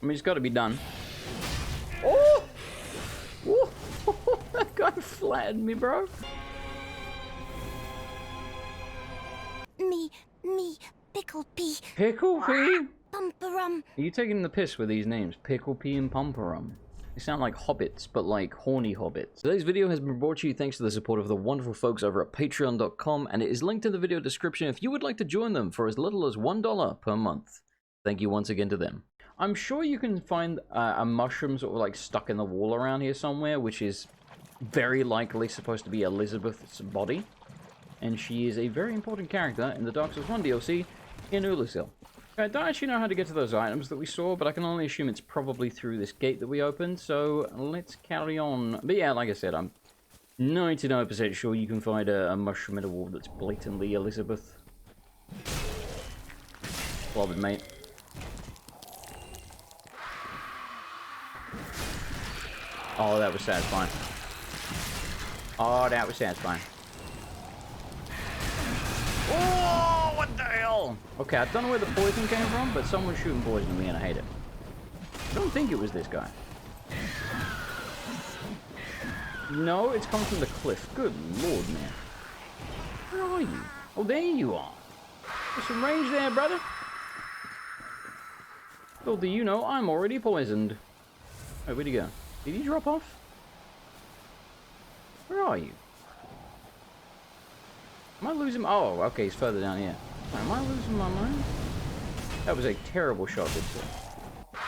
I mean, it's got to be done. Oh! Ooh. That guy flattened me, bro. Me, Pickle Pea. Pickle Pea? Pumperum. Are you taking the piss with these names? Pickle Pea and Pumperum. They sound like hobbits, but like horny hobbits. Today's video has been brought to you thanks to the support of the wonderful folks over at Patreon.com, and it is linked in the video description if you would like to join them for as little as $1 per month. Thank you once again to them. I'm sure you can find a mushroom sort of like stuck in the wall around here somewhere, which is very likely supposed to be Elizabeth's body. And she is a very important character in the Dark Souls 1 DLC in Ulusil. I don't actually know how to get to those items that we saw, but I can only assume it's probably through this gate that we opened, so let's carry on. But yeah, like I said, I'm 99% sure you can find a mushroom in a wall that's blatantly Elizabeth. Love it, mate. Oh, that was satisfying. Oh, that was satisfying. Oh, what the hell? Okay, I don't know where the poison came from, but someone's shooting poison at me and I hate it. I don't think it was this guy. No, it's coming from the cliff. Good lord, man. Where are you? Oh, there you are. There's some range there, brother. Little do you know, I'm already poisoned. Wait, where'd he go? Did he drop off? Where are you? Am I losing? Oh, okay, he's further down here. Am I losing my mind? That was a terrible shot, didn't it?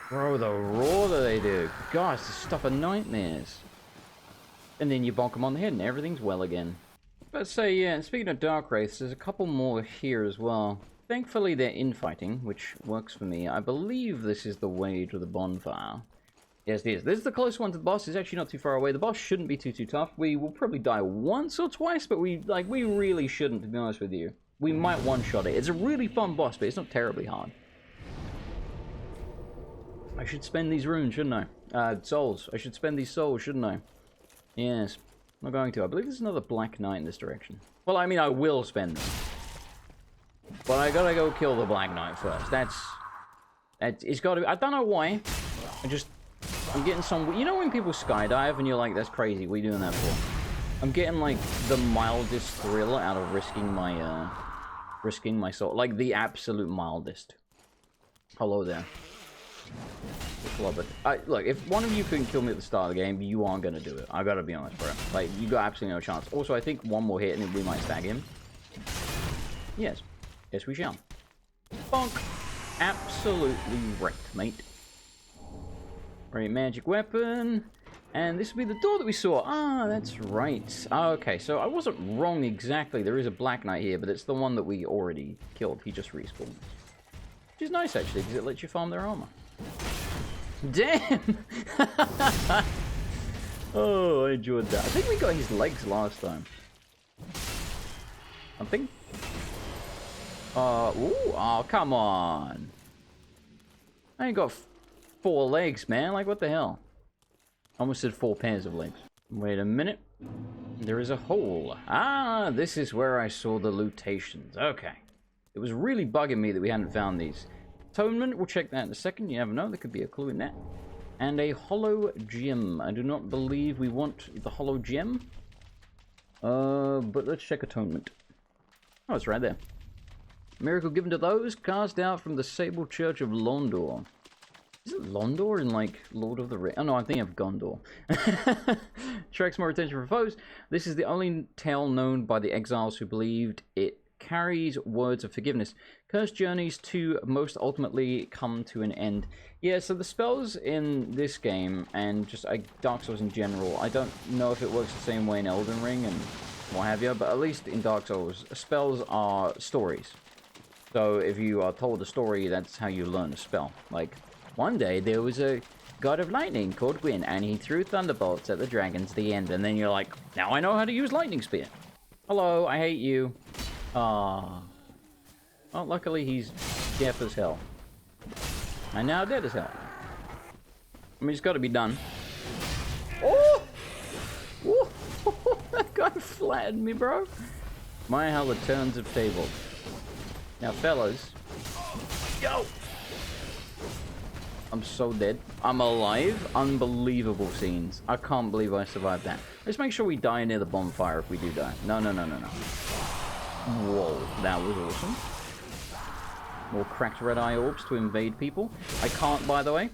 Bro, the roar that they do. Gosh, this stuff are nightmares. And then you bonk them on the head and everything's well again. Let's say, yeah, and speaking of Dark Wraiths, there's a couple more here as well. Thankfully, they're infighting, which works for me. I believe this is the way to the bonfire. Yes, it is. This is the close one to the boss. It's actually not too far away. The boss shouldn't be too tough. We will probably die once or twice, but we really shouldn't, to be honest with you. We might one-shot it. It's a really fun boss, but it's not terribly hard. I should spend these runes, shouldn't I? Souls. I should spend these souls, shouldn't I? Yes. I'm not going to. I believe there's another Black Knight in this direction. Well, I mean, I will spend them. But I gotta go kill the Black Knight first. It's gotta be. I don't know why. I'm getting some. You know when people skydive and you're like, that's crazy. What are you doing that for? I'm getting like the mildest thrill out of risking my soul. Like the absolute mildest. Hello there. Love it. Look, if one of you couldn't kill me at the start of the game, you aren't gonna do it. I gotta be honest, bro. Like, you got absolutely no chance. Also, I think one more hit and we might stag him. Yes. Yes, we shall. Bonk. Absolutely wrecked, mate. Right, magic weapon. And this will be the door that we saw. Ah, that's right. Okay, so I wasn't wrong exactly. There is a Black Knight here, but it's the one that we already killed. He just respawned. Which is nice, actually, because it lets you farm their armor. Damn! Oh, I enjoyed that. I think we got his legs last time. Something? Ooh, oh, come on. I ain't got 4 legs, man. Like, what the hell? I almost said 4 pairs of legs. Wait a minute. There is a hole. Ah, this is where I saw the lootations. Okay. It was really bugging me that we hadn't found these. Atonement, we'll check that in a second. You never know. There could be a clue in that. And a hollow gem. I do not believe we want the hollow gem. But let's check atonement. Oh, it's right there. Miracle given to those cast out from the Sable Church of Londor. Is it Londor in, like, Lord of the Rings? Oh, no, I'm thinking of Gondor. Attracts more attention from foes. This is the only tale known by the exiles who believed it carries words of forgiveness. Cursed journeys to most ultimately come to an end. Yeah, so the spells in this game, and just Dark Souls in general, I don't know if it works the same way in Elden Ring and what have you, but at least in Dark Souls, spells are stories. So if you are told a story, that's how you learn a spell. Like, one day there was a god of lightning called Gwyn, and he threw thunderbolts at the dragons at the end, and then you're like, now I know how to use lightning spear. Hello, I hate you. Ah. Well, luckily he's deaf as hell. And now dead as hell. I mean, it's got to be done. Oh! Ooh. That guy flattened me, bro. My, how the turns have tabled. Now, fellas, Yo! I'm so dead. I'm alive. Unbelievable scenes. I can't believe I survived that. Let's make sure we die near the bonfire if we do die. No, no, no, no, no. Whoa, that was awesome. More cracked red eye orbs to invade people. I can't, by the way.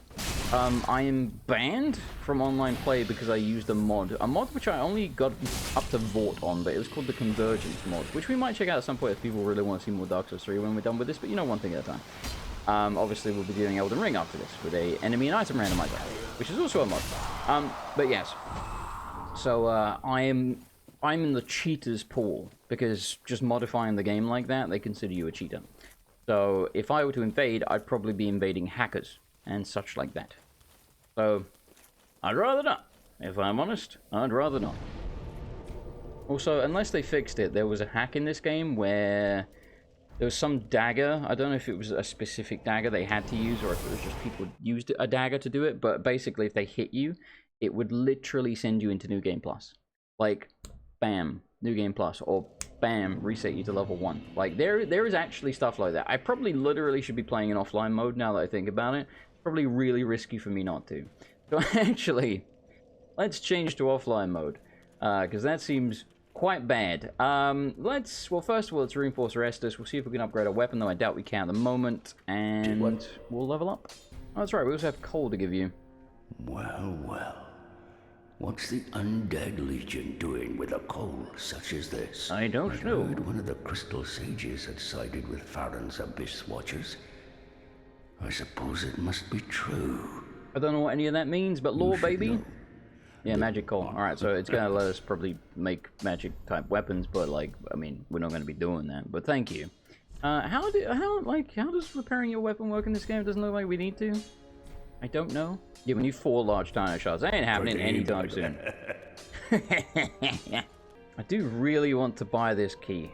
I am banned from online play because I used a mod. A mod which I only got up to Vort on, but it was called the Convergence mod, which we might check out at some point if people really want to see more Dark Souls 3 when we're done with this, but you know, one thing at a time. Obviously, we'll be doing Elden Ring after this with a enemy and item randomizer, which is also a mod. But yes. So, I'm in the cheaters pool, because just modifying the game like that, they consider you a cheater. So, if I were to invade, I'd probably be invading hackers and such like that. So, I'd rather not. If I'm honest, I'd rather not. Also, unless they fixed it, there was a hack in this game where there was some dagger. I don't know if it was a specific dagger they had to use or if it was just people used a dagger to do it. But basically, if they hit you, it would literally send you into New Game Plus. Like, bam, New Game Plus. Or bam, reset you to level 1. Like, there is actually stuff like that. I probably literally should be playing in offline mode now that I think about it. Probably really risky for me not to. So actually, let's change to offline mode. Because that seems quite bad. Well, first of all, let's reinforce Restus. We'll see if we can upgrade our weapon, though I doubt we can at the moment. And we'll level up. Oh, that's right, we also have coal to give you. Well, well. What's the undead legion doing with a coal such as this? I don't know. I heard one of the crystal sages had sided with Farron's abyss watchers. I suppose it must be true. I don't know what any of that means, but lore, baby. Know. Yeah, magic coal. Alright, so it's gonna let us probably make magic type weapons, but like, I mean, we're not gonna be doing that. But thank you. How does repairing your weapon work in this game? It doesn't look like we need to. I don't know. Yeah, we need 4 large dino shards. That ain't happening anytime soon. I do really want to buy this key.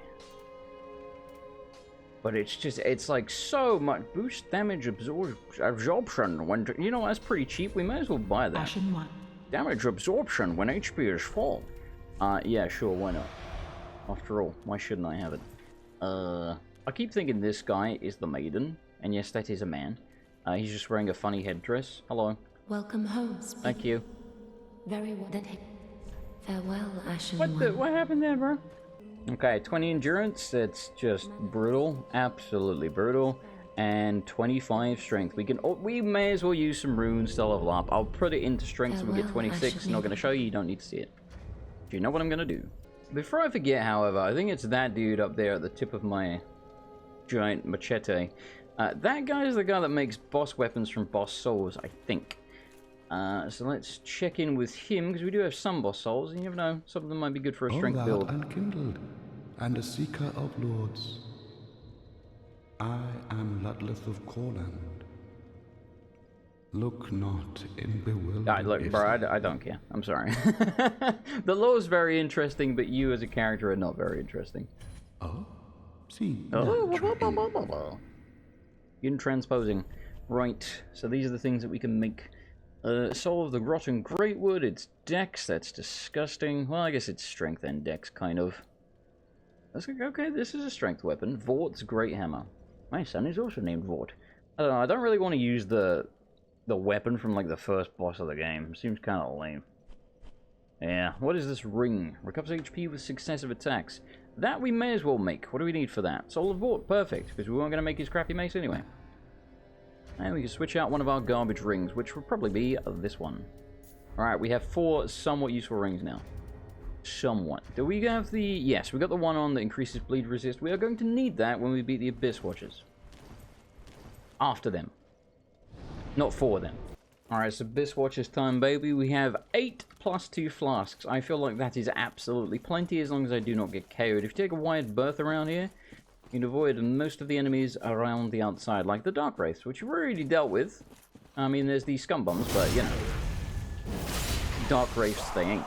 But it's like so much boost damage absorption. When, you know, that's pretty cheap. We might as well buy that. Ashen 1. Damage absorption when HP is full. Yeah, sure, why not? After all, why shouldn't I have it? I keep thinking this guy is the maiden. And yes, that is a man. He's just wearing a funny headdress. Hello. Welcome home, Speak. Thank you. Very well. Farewell, Ashen What happened there, bro? Okay, 20 endurance. That's just brutal. Absolutely brutal. And 25 strength. We may as well use some runes to level up. I'll put it into strength so we get 26. Not going to show you. You don't need to see it. Do you know what I'm going to do? Before I forget, however, I think it's that dude up there at the tip of my giant machete. That guy is the guy that makes boss weapons from boss souls, I think. So let's check in with him, because we do have some boss souls, and you never know, some of them might be good for a strength build. Unkindled, and a seeker of lords. I am Ludleth of Corland. Look not in bewilderment. Look, bro, I don't care. I'm sorry. The lore is very interesting, but you as a character are not very interesting. Oh? See. Unit transposing. Right, so these are the things that we can make. Soul of the Rotten Greatwood, it's Dex, that's disgusting. Well, I guess it's Strength and Dex, kind of. Okay, this is a strength weapon. Vort's Great Hammer. My son is also named Vort. I don't know, I don't really want to use the weapon from, like, the first boss of the game. Seems kind of lame. Yeah, what is this ring? Recovers HP with successive attacks. That we may as well make. What do we need for that? Soul of Vort, perfect, because we weren't going to make his crappy mace anyway. And we can switch out one of our garbage rings, which will probably be this one. Alright, we have 4 somewhat useful rings now. Somewhat. Do we have the... Yes, we got the one on that increases bleed resist. We are going to need that when we beat the Abyss Watchers. After them. Not for them. Alright, so Abyss Watchers time, baby. We have 8 plus 2 flasks. I feel like that is absolutely plenty as long as I do not get KO'd. If you take a wide berth around here, you can avoid most of the enemies around the outside, like the Dark Wraiths, which we've already dealt with. I mean, there's these scum bombs, but, you know. Dark Wraiths, they ain't.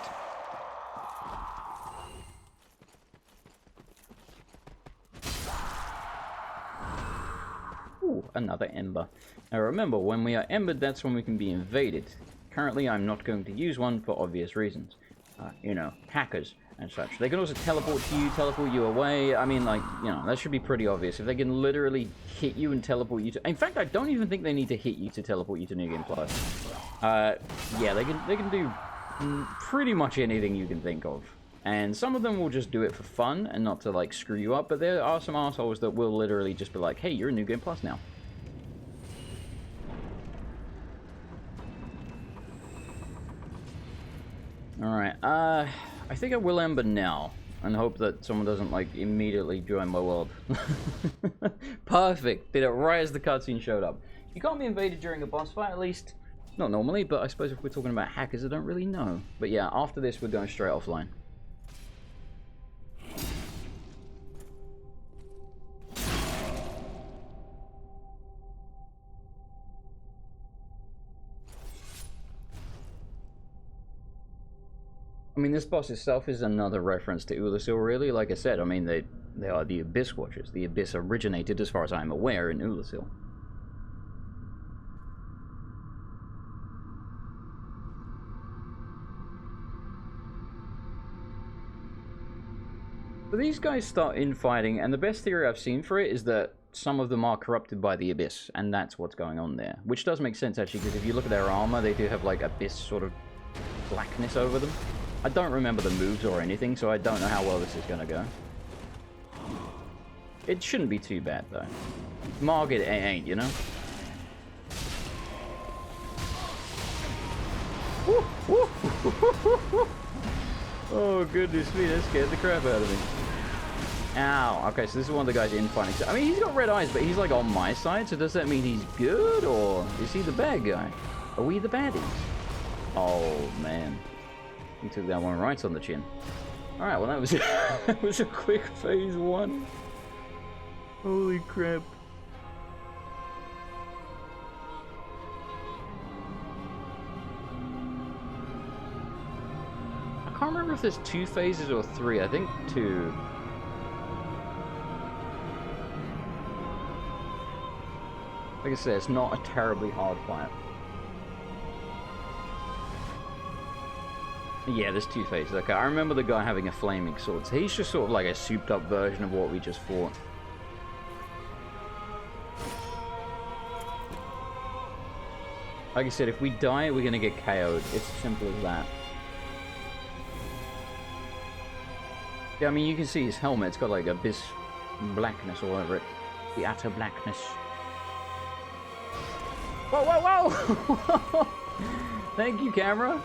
Ooh, another Ember. Now remember, when we are Embered, that's when we can be invaded. Currently, I'm not going to use one for obvious reasons. You know, hackers. and such. They can also teleport to you, teleport you away. I mean, like, you know, that should be pretty obvious. If they can literally hit you and teleport you to... In fact, I don't even think they need to hit you to teleport you to New Game Plus. Yeah, they can do pretty much anything you can think of. And some of them will just do it for fun and not to, like, screw you up. But there are some assholes that will literally just be like, hey, you're in New Game Plus now. Alright, I think I will ember now, and hope that someone doesn't, like, immediately join my world. Perfect! Did it right as the cutscene showed up. You can't be invaded during a boss fight, at least. Not normally, but I suppose if we're talking about hackers, I don't really know. But yeah, after this, we're going straight offline. I mean, this boss itself is another reference to Ulasil, really. Like I said, I mean, they are the Abyss Watchers. The Abyss originated, as far as I'm aware, in Ulasil. So these guys start infighting, and the best theory I've seen for it is that some of them are corrupted by the Abyss, and that's what's going on there. Which does make sense, actually, because if you look at their armor, they do have, like, Abyss sort of blackness over them. I don't remember the moves or anything, so I don't know how well this is going to go. It shouldn't be too bad, though. Margit ain't, you know? Woo, woo. Oh, goodness me, that scared the crap out of me. Ow. Okay, so this is one of the guys in fighting. I mean, he's got red eyes, but he's, like, on my side, so does that mean he's good, or is he the bad guy? Are we the baddies? Oh, man. He took that one right on the chin. Alright, well that was that was a quick phase 1. Holy crap. I can't remember if there's 2 phases or 3. I think 2. Like I said, it's not a terribly hard fight. Yeah, there's 2 phases. Okay, I remember the guy having a flaming sword. So he's just sort of like a souped up version of what we just fought. Like I said, if we die, we're gonna get KO'd. It's as simple as that. Yeah, I mean, you can see his helmet. It's got like abyss blackness all over it. The utter blackness. Whoa, whoa, whoa! Thank you, camera.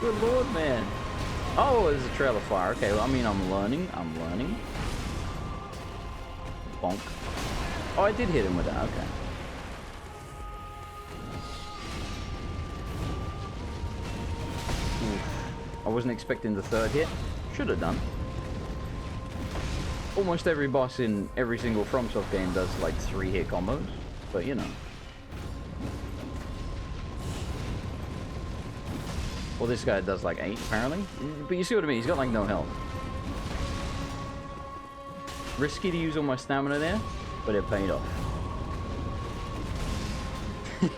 Good lord, man. Oh, there's a trail of fire. Okay, well, I mean, I'm learning. Bonk. Oh, I did hit him with that. Okay. Oof. I wasn't expecting the 3rd hit. Should have done. Almost every boss in every single FromSoft game does, like, 3-hit combos. But, you know. Well, this guy does like 8, apparently. But you see what I mean? He's got like no health. Risky to use all my stamina there, but it paid off.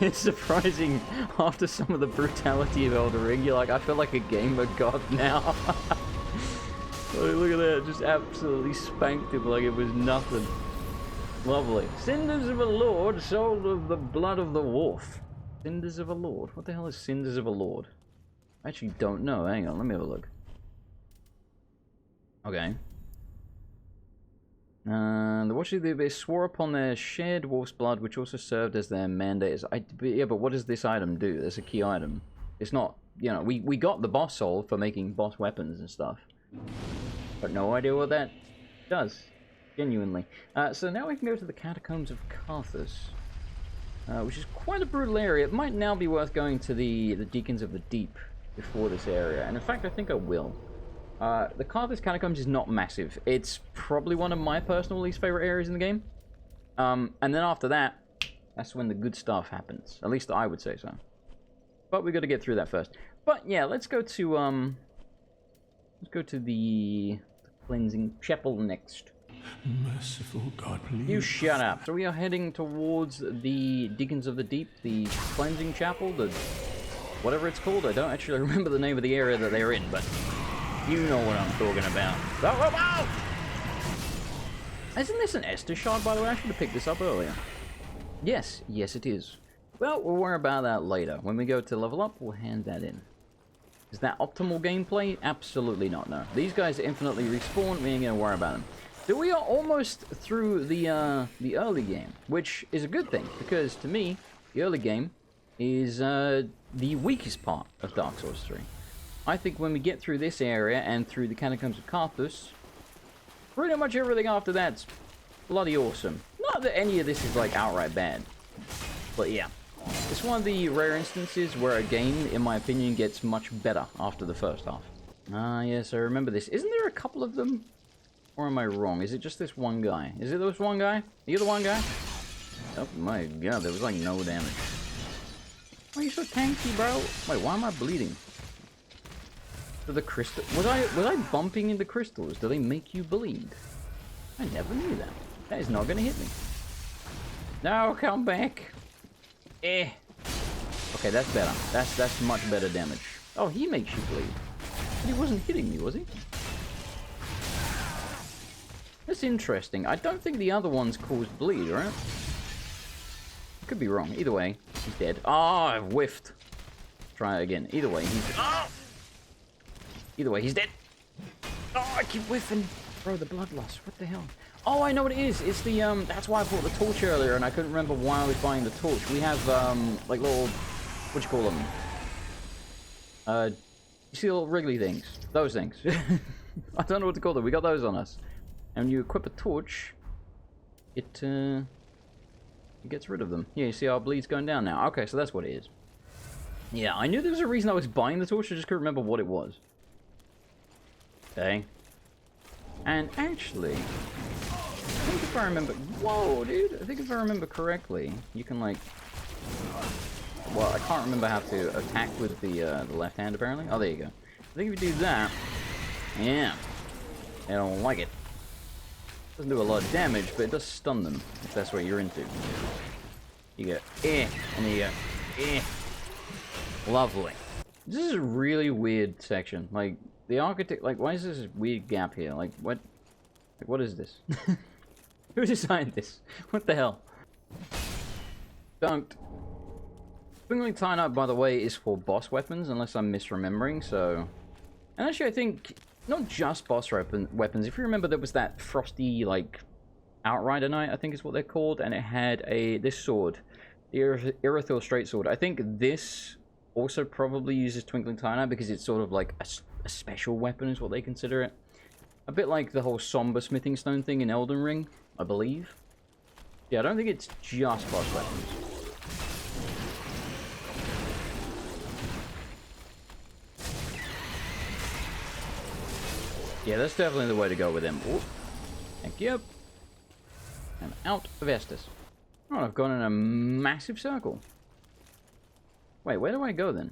It's surprising, after some of the brutality of Elden Ring, you're like, I feel like a gamer god now. Oh, look at that, just absolutely spanked him like it was nothing. Lovely. Cinders of a Lord, soul of the blood of the wolf. Cinders of a Lord? What the hell is Cinders of a Lord? I actually don't know. Hang on, let me have a look. Okay. The Watchers of the Abyss swore upon their shared wolf's blood, which also served as their mandate. Yeah, but what does this item do? There's a key item. It's not, you know, we got the boss soul for making boss weapons and stuff. But no idea what that does. Genuinely. So now we can go to the Catacombs of Carthus. Which is quite a brutal area. It might now be worth going to the Deacons of the Deep before this area. And in fact, I think I will. The Carthus Catacombs is not massive. It's probably one of my personal least favorite areas in the game. And then after that, that's when the good stuff happens. At least I would say so. But we got to get through that first. But yeah, let's go to the cleansing chapel next. Merciful God, please. You shut up. So we are heading towards the Deacons of the Deep, the cleansing chapel, the whatever it's called. I don't actually remember the name of the area that they're in, but You know what I'm talking about. Oh, oh, oh! Isn't this an Estus shard, by the way? I should have picked this up earlier. Yes, yes it is. Well, we'll worry about that later. When we go to level up, we'll hand that in. Is that optimal gameplay? Absolutely not, no. These guys infinitely respawn, we ain't gonna worry about them. So we are almost through the early game, which is a good thing, because to me, the early game is the weakest part of Dark Souls 3. I think when we get through this area and through the Catacombs of Carthus, pretty much everything after that's bloody awesome. Not that any of this is like outright bad, but yeah. It's one of the rare instances where a game, in my opinion, gets much better after the first half. Ah, yes, I remember this. Isn't there a couple of them? Or am I wrong? Is it just this one guy? Is it this one guy? Are you the one guy? Oh my god, there was like no damage. Why are you so tanky, bro? Wait, why am I bleeding? For the crystal? Was I bumping into crystals? Do they make you bleed? I never knew that. That is not gonna hit me. No, come back. Eh. Okay, that's better. That's much better damage. Oh, he makes you bleed. But he wasn't hitting me, was he? That's interesting. I don't think the other ones cause bleed, right? Could be wrong. Either way, he's dead. Oh, I've whiffed. Try it again. Either way, he's dead. Oh! Either way, he's dead. Oh, I keep whiffing. Bro, the blood loss. What the hell? Oh, I know what it is. It's the, that's why I bought the torch earlier, and I couldn't remember why I was buying the torch. We have, like little, what do you call them? You see little wriggly things? Those things. I don't know what to call them. We got those on us. And when you equip a torch, it gets rid of them. Yeah, you see our bleed's going down now. Okay, so that's what it is. Yeah, I knew there was a reason I was buying the torch, I just couldn't remember what it was. Okay. And actually, I think if I remember... Whoa, dude! I think if I remember correctly, you can, like... Well, I can't remember how to attack with the left hand, apparently. Oh, there you go. I think if you do that... Yeah. I don't like it. Doesn't do a lot of damage, but it does stun them, if that's what you're into. You go, eh, and then you go, eh. Lovely. This is a really weird section. Like, the architect... Like, why is this weird gap here? Like, what... Like, what is this? Who designed this? What the hell? Dunked. Firelink Shrine, by the way, is for boss weapons, unless I'm misremembering, so... And actually, I think, not just boss weapons. If you remember, there was that frosty, like, Outrider Knight, I think is what they're called, and it had this sword, the Irithyll Straight Sword. I think this also probably uses Twinkling Titanite because it's sort of like a special weapon is what they consider it. A bit like the whole somber smithing stone thing in Elden Ring, I believe. Yeah, I don't think it's just boss weapons. Yeah, that's definitely the way to go with them. Ooh. Thank you. I'm out of Estus. Oh, I've gone in a massive circle. Wait, where do I go then?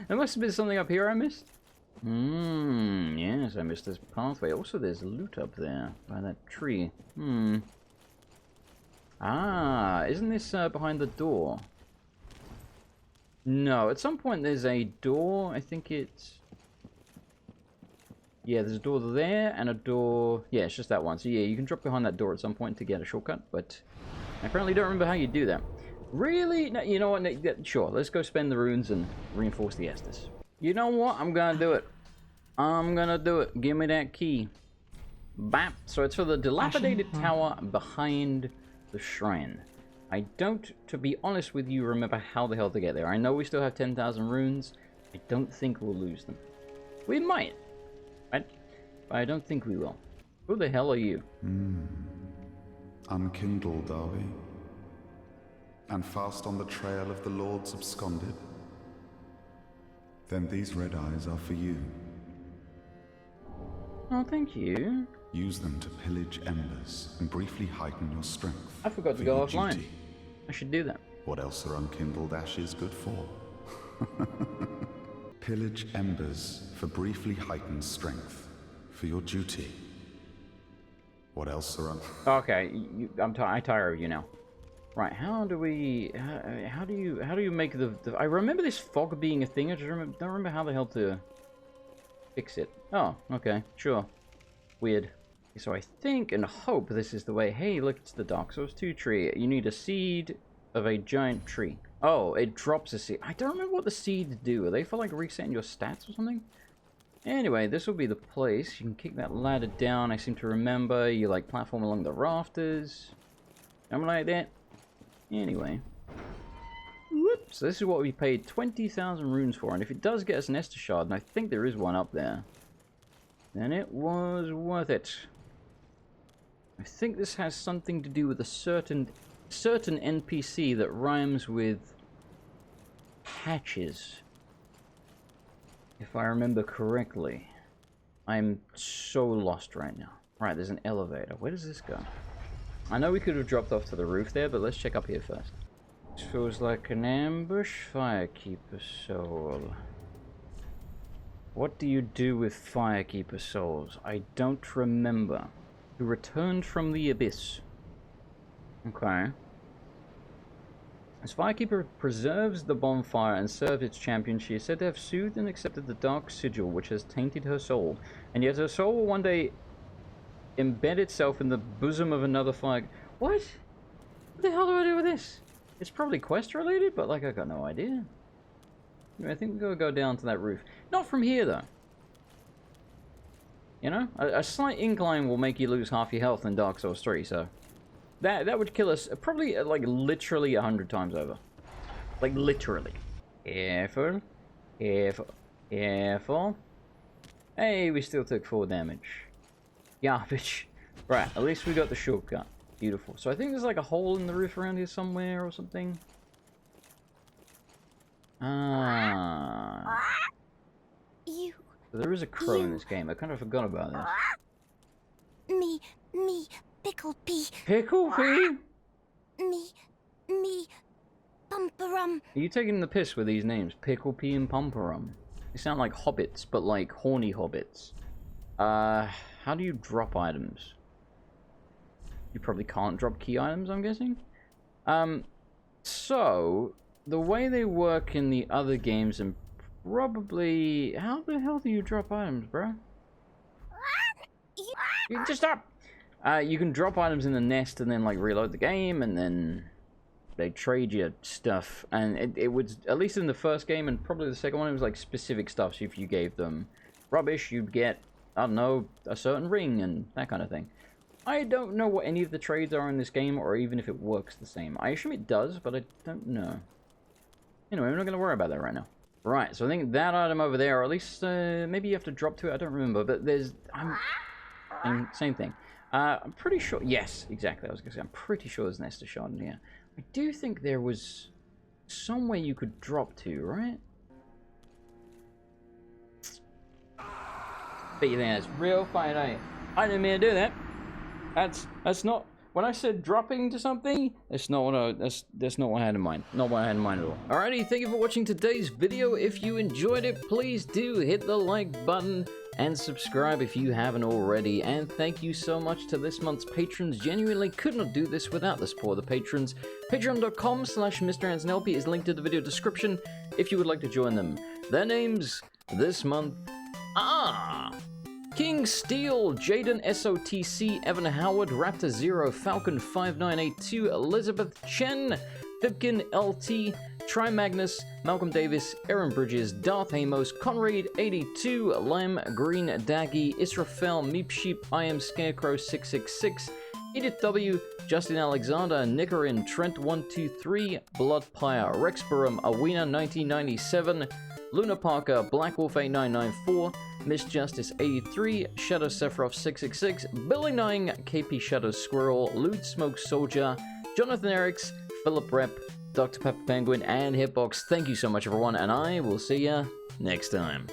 There must have been something up here I missed. Yes, I missed this pathway. Also, there's loot up there by that tree. Ah, isn't this behind the door? No, at some point there's a door. I think it's... Yeah, there's a door there and a door... Yeah, it's just that one. So yeah, you can drop behind that door at some point to get a shortcut, but I apparently don't remember how you do that. Really? No, you know what? No, sure, let's go spend the runes and reinforce the Estus. You know what? I'm gonna do it. I'm gonna do it. Give me that key. Bap. So it's for the dilapidated tower behind the shrine. I don't, to be honest with you, remember how the hell to get there. I know we still have 10,000 runes. I don't think we'll lose them. We might. Right? But I don't think we will. Who the hell are you? Unkindled, are we? And fast on the trail of the Lords absconded? Then these red eyes are for you. Oh, thank you. Use them to pillage embers and briefly heighten your strength. I forgot to go offline. I should do that. What else are unkindled ashes good for? Pillage embers for briefly heightened strength. For your duty. What else are Okay, I tire of you now. Right, how do we... How do you make the... I remember this fog being a thing, I just don't remember how the hell to fix it. Oh, okay, sure. Weird. So I think and hope this is the way. Hey, look, it's the Dark Souls 2 tree. You need a seed of a giant tree. Oh, it drops a seed. I don't remember what the seeds do. Are they for, like, resetting your stats or something? Anyway, this will be the place. You can kick that ladder down. I seem to remember you, like, platform along the rafters. Something like that. Anyway. Whoops. So this is what we paid 20,000 runes for. And if it does get us an Estus Shard, and I think there is one up there, then it was worth it. I think this has something to do with a certain NPC that rhymes with hatches. If I remember correctly. I'm so lost right now. Right, there's an elevator. Where does this go? I know we could have dropped off to the roof there, but let's check up here first. This feels like an ambush, Firekeeper Soul. What do you do with Firekeeper Souls? I don't remember. Who returned from the abyss. Okay. As Firekeeper preserves the bonfire and serves its champion, she is said to have soothed and accepted the dark sigil which has tainted her soul. And yet her soul will one day embed itself in the bosom of another fire. What? What the hell do I do with this? It's probably quest related, but like I got no idea. I think we're gonna go down to that roof. Not from here though. You know? A slight incline will make you lose half your health in Dark Souls 3, so... That would kill us probably, like, literally 100 times over. Like, literally. Careful. Careful. Careful. Hey, we still took 4 damage. Garbage. Right, at least we got the shortcut. Beautiful. So I think there's, like, a hole in the roof around here somewhere or something. Ah. You. There is a crow in this game. I kind of forgot about this. Me, Pickle Pea. Pickle Pea? Me, Pumperum. Are you taking the piss with these names? Pickle Pea and Pumperum. They sound like hobbits, but like horny hobbits. How do you drop items? You probably can't drop key items, I'm guessing? So, the way they work in the other games and probably... How the hell do you drop items, bro? You just stop! You can drop items in the nest and then, like, reload the game, and then they trade you stuff. And it was, at least in the first game, and probably the second one, it was, like, specific stuff. So if you gave them rubbish, you'd get, I don't know, a certain ring and that kind of thing. I don't know what any of the trades are in this game, or even if it works the same. I assume it does, but I don't know. Anyway, we're not going to worry about that right now. Right, so I think that item over there, or at least maybe you have to drop to it, I don't remember, but there's... Same thing. I'm pretty sure... Yes, exactly, I was going to say, I'm pretty sure there's an Estus Shard in here. I do think there was somewhere you could drop to, right? But you think that's real fine, I didn't mean to do that. That's not... When I said dropping to something, that's not what I had in mind. Not what I had in mind at all. Alrighty, thank you for watching today's video. If you enjoyed it, please do hit the like button and subscribe if you haven't already. And thank you so much to this month's patrons. Genuinely could not do this without the support of the patrons. Patreon.com/MrAndersonLP is linked to the video description if you would like to join them. Their names this month are... King Steel, Jaden SOTC, Evan Howard, Raptor Zero, Falcon 5982, Elizabeth Chen, Fibkin LT, Trimagnus, Malcolm Davis, Aaron Bridges, Darth Amos, Conrad 82, Lamb Green Daggy, Israfel, Meep Sheep, I Am Scarecrow 666, Edith W, Justin Alexander, Nicarin, Trent 123, Bloodpire, Rexburum, Awena 1997, Luna Parker, Black Wolf 8994, Miss Justice 83, Shadow Sephiroth 666, Billy 9, KP Shadow Squirrel, Lewd Smoke Soldier, Jonathan Eriks, Philip Rep, Dr. Pepper Penguin, and Hitbox. Thank you so much, everyone, and I will see ya next time.